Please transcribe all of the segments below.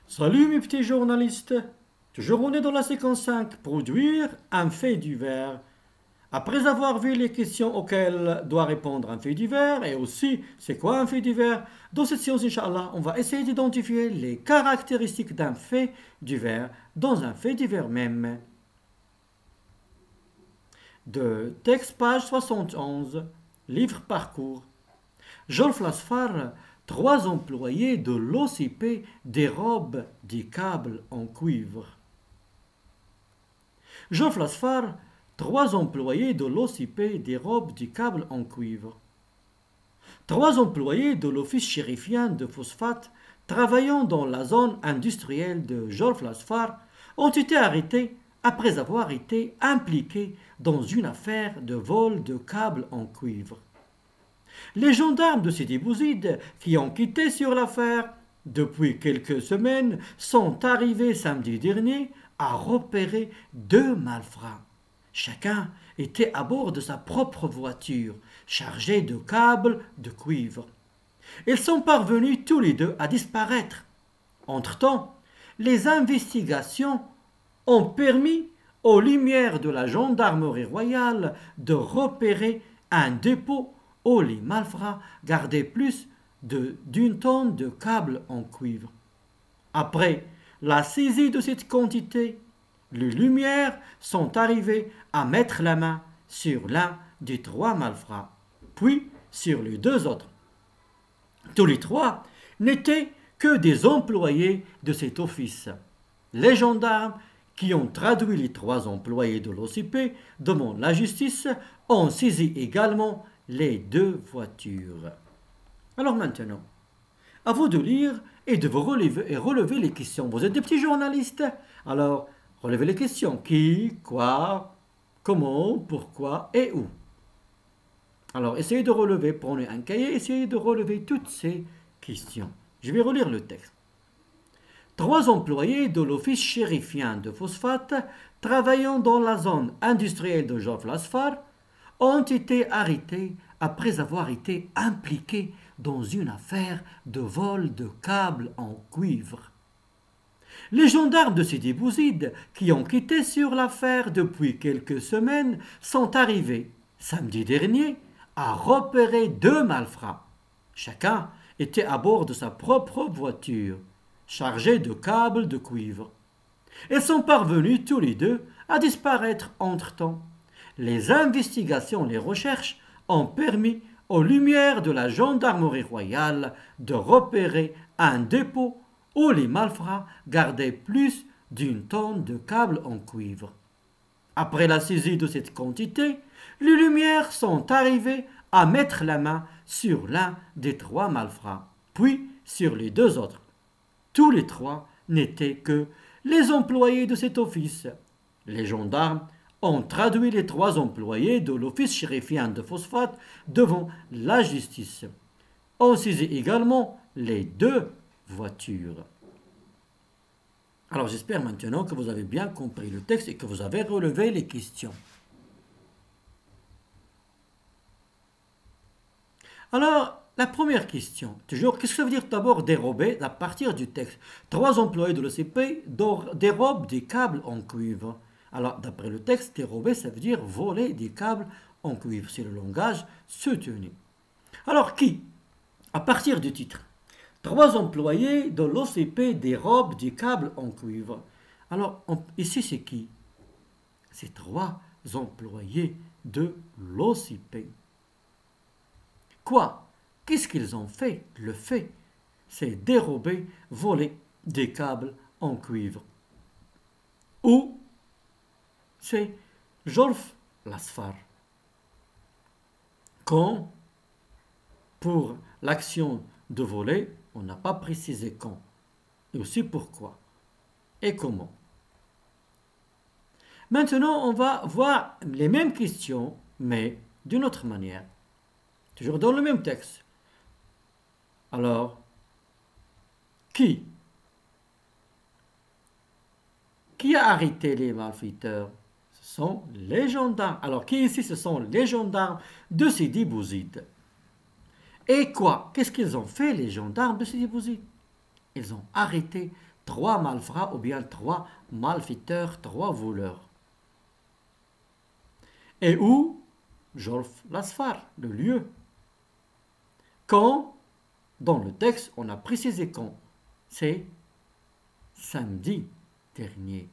Salut mes petits journalistes. Toujours on est dans la séquence 5, produire un fait divers. Après avoir vu les questions auxquelles doit répondre un fait divers et aussi c'est quoi un fait divers, dans cette séance, Inch'Allah, on va essayer d'identifier les caractéristiques d'un fait divers dans un fait divers même. De texte page 71, livre parcours. Georges Lasfar, 3 employés de l'OCP dérobent des câbles en cuivre. Georges Lasfar, 3 employés de l'OCP dérobent des câbles en cuivre. 3 employés de l'office chérifien de phosphate travaillant dans la zone industrielle de Georges Lasfar ont été arrêtés après avoir été impliqués dans une affaire de vol de câbles en cuivre. Les gendarmes de Sidi Bouzid, qui ont quitté sur l'affaire depuis quelques semaines, sont arrivés samedi dernier à repérer 2 malfrats. Chacun était à bord de sa propre voiture, chargée de câbles de cuivre. Ils sont parvenus tous les deux à disparaître. Entre-temps, les investigations ont permis aux lumières de la gendarmerie royale de repérer un dépôt où les malfrats gardaient plus d'une tonne de câbles en cuivre. Après la saisie de cette quantité, les lumières sont arrivées à mettre la main sur l'un des 3 malfrats, puis sur les 2 autres. Tous les 3 n'étaient que des employés de cet office. Les gendarmes qui ont traduit les 3 employés de l'OCP devant la justice ont saisi également les 2 voitures. Alors maintenant, à vous de lire et de vous relever les questions. Vous êtes des petits journalistes, alors relevez les questions. Qui, quoi, comment, pourquoi et où. Alors essayez de relever, prenez un cahier, essayez de relever toutes ces questions. Je vais relire le texte. 3 employés de l'office chérifien de phosphate travaillant dans la zone industrielle de Georges Lasfar ont été arrêtés après avoir été impliqués dans une affaire de vol de câbles en cuivre. Les gendarmes de Sidi Bouzid, qui ont quitté sur l'affaire depuis quelques semaines, sont arrivés, samedi dernier, à repérer 2 malfrats. Chacun était à bord de sa propre voiture, chargée de câbles de cuivre. Ils sont parvenus tous les 2 à disparaître entre-temps. Les investigations, les recherches ont permis aux lumières de la gendarmerie royale de repérer un dépôt où les malfrats gardaient plus d'une tonne de câbles en cuivre. Après la saisie de cette quantité, les lumières sont arrivées à mettre la main sur l'un des 3 malfrats, puis sur les 2 autres. Tous les 3 n'étaient que les employés de cet office. Les gendarmes ont traduit les 3 employés de l'office chérifien de phosphate devant la justice. On saisit également les 2 voitures. Alors j'espère maintenant que vous avez bien compris le texte et que vous avez relevé les questions. Alors, la première question, toujours, qu'est-ce que ça veut dire d'abord dérober à partir du texte? 3 employés de l'OCP dérobent des câbles en cuivre. Alors, d'après le texte, dérober, ça veut dire voler des câbles en cuivre. C'est le langage soutenu. Alors, qui? À partir du titre. 3 employés de l'OCP dérobent des câbles en cuivre. Alors, ici, c'est qui? C'est 3 employés de l'OCP. Quoi? Qu'est-ce qu'ils ont fait? Le fait, c'est dérober, voler des câbles en cuivre. Où? C'est Georges Lasfar. Quand? Pour l'action de voler, on n'a pas précisé quand. Et aussi pourquoi. Et comment. Maintenant, on va voir les mêmes questions, mais d'une autre manière. Toujours dans le même texte. Alors, qui? Qui a arrêté les malfaiteurs? Ce sont les gendarmes. Alors, qui ici? Ce sont les gendarmes de Sidi Bouzid. Et quoi? Qu'est-ce qu'ils ont fait, les gendarmes de Sidi Bouzid? Ils ont arrêté 3 malfrats ou bien 3 malfaiteurs, 3 voleurs. Et où? Jorf Lasfar, le lieu. Quand? Dans le texte, on a précisé quand. C'est samedi dernier.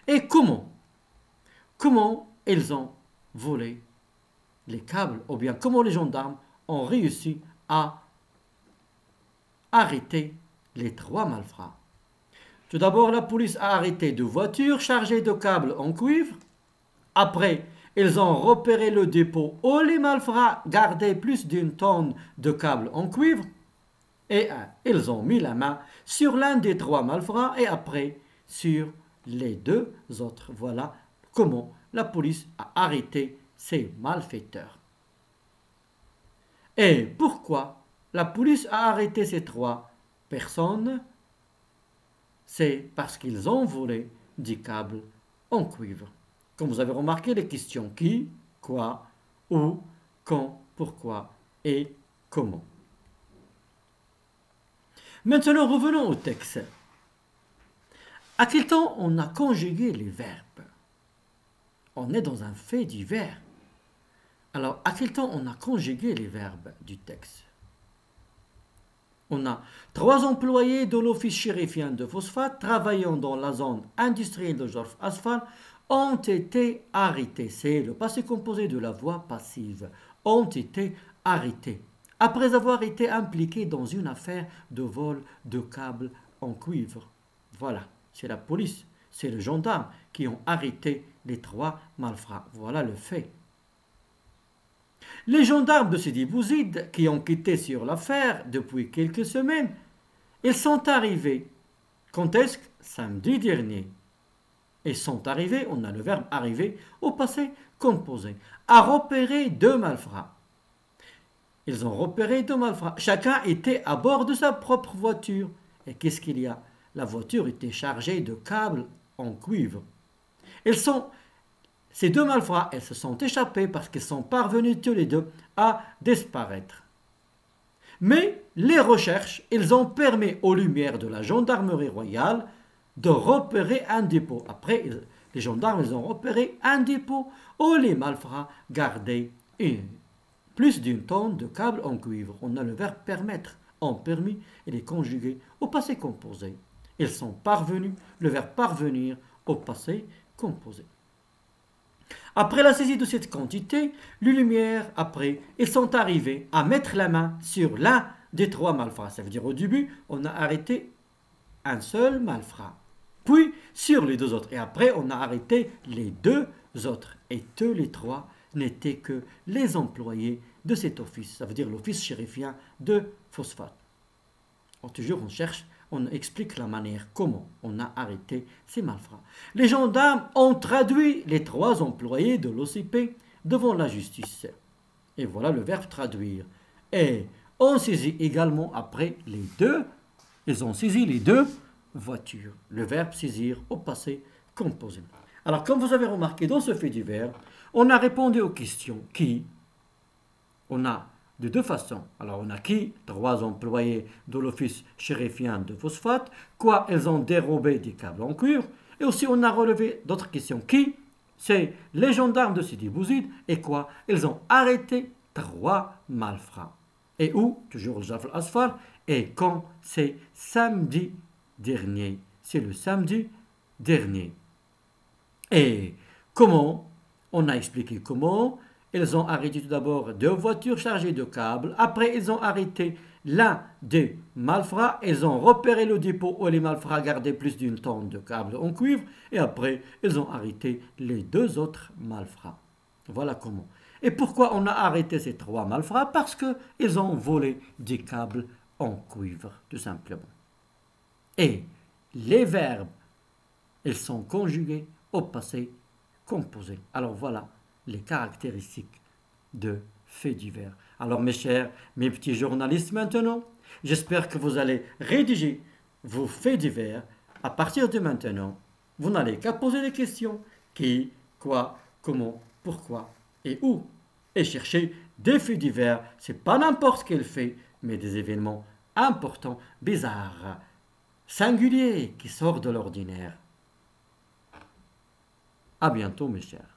Et comment? Comment ils ont volé les câbles, ou bien comment les gendarmes ont réussi à arrêter les 3 malfrats. Tout d'abord, la police a arrêté 2 voitures chargées de câbles en cuivre. Après, ils ont repéré le dépôt où les malfrats gardaient plus d'une tonne de câbles en cuivre. Et ils ont mis la main sur l'un des 3 malfrats et après sur les 2 autres. Voilà comment la police a arrêté ces malfaiteurs. Et pourquoi la police a arrêté ces 3 personnes? C'est parce qu'ils ont volé des câbles en cuivre. Comme vous avez remarqué, les questions qui, quoi, où, quand, pourquoi et comment. Maintenant, revenons au texte. À quel temps on a conjugué les verbes? On est dans un fait divers. Alors, à quel temps on a conjugué les verbes du texte? On a 3 employés de l'office chérifien de phosphate travaillant dans la zone industrielle de Jorf Asfar ont été arrêtés. C'est le passé composé de la voix passive. Ont été arrêtés après avoir été impliqués dans une affaire de vol de câbles en cuivre. Voilà, c'est la police, c'est le gendarme qui ont arrêté les 3 malfrats. Voilà le fait. Les gendarmes de Sidi Bouzid, qui ont quitté sur l'affaire depuis quelques semaines, ils sont arrivés. Quand est-ce? Samedi dernier. Et sont arrivés, on a le verbe arriver au passé composé, à repérer 2 malfrats. Ils ont repéré 2 malfrats. Chacun était à bord de sa propre voiture. Et qu'est-ce qu'il y a? La voiture était chargée de câbles en cuivre. Ces 2 malfrats, elles se sont échappés parce qu'ils sont parvenus tous les 2 à disparaître. Mais les recherches, ils ont permis aux lumières de la gendarmerie royale de repérer un dépôt. Après, les gendarmes, ils ont repéré un dépôt où les malfrats gardaient plus d'une tonne de câbles en cuivre. On a le verbe permettre, en permis, et les conjugués au passé composé. Ils sont parvenus, le verbe parvenir au passé composé. Après la saisie de cette quantité, les lumières, après, ils sont arrivés à mettre la main sur l'un des 3 malfrats. Ça veut dire au début, on a arrêté un seul malfrat. Puis sur les 2 autres. Et après, on a arrêté les 2 autres. Et tous les 3 n'étaient que les employés de cet office. Ça veut dire l'office chérifien de phosphate. Toujours, on explique la manière comment on a arrêté ces malfrats. Les gendarmes ont traduit les 3 employés de l'OCP devant la justice. Et voilà le verbe traduire. Et on saisit également après les 2, ils ont saisi les 2 voitures. Le verbe saisir au passé composé. Alors, comme vous avez remarqué dans ce fait divers, on a répondu aux questions qui, on a de 2 façons. Alors, on a qui? 3 employés de l'office chérifien de phosphate. Quoi? Ils ont dérobé des câbles en cuivre. Et aussi, on a relevé d'autres questions. Qui? C'est les gendarmes de Sidi Bouzid. Et quoi? Ils ont arrêté 3 malfrats. Et où? Toujours Jorf Asfar. Et quand? C'est samedi dernier. C'est le samedi dernier. Et comment? On a expliqué comment. Ils ont arrêté tout d'abord 2 voitures chargées de câbles. Après, ils ont arrêté l'un des malfrats. Ils ont repéré le dépôt où les malfrats gardaient plus d'une tonne de câbles en cuivre. Et après, ils ont arrêté les 2 autres malfrats. Voilà comment. Et pourquoi on a arrêté ces 3 malfrats? Parce qu'ils ont volé des câbles en cuivre, tout simplement. Et les verbes, ils sont conjugués au passé composé. Alors voilà les caractéristiques de faits divers. Alors mes petits journalistes maintenant, j'espère que vous allez rédiger vos faits divers. À partir de maintenant, vous n'allez qu'à poser des questions. Qui, quoi, comment, pourquoi et où. Et chercher des faits divers. Ce n'est pas n'importe quel fait, mais des événements importants, bizarres. singulier qui sort de l'ordinaire. À bientôt mes chers.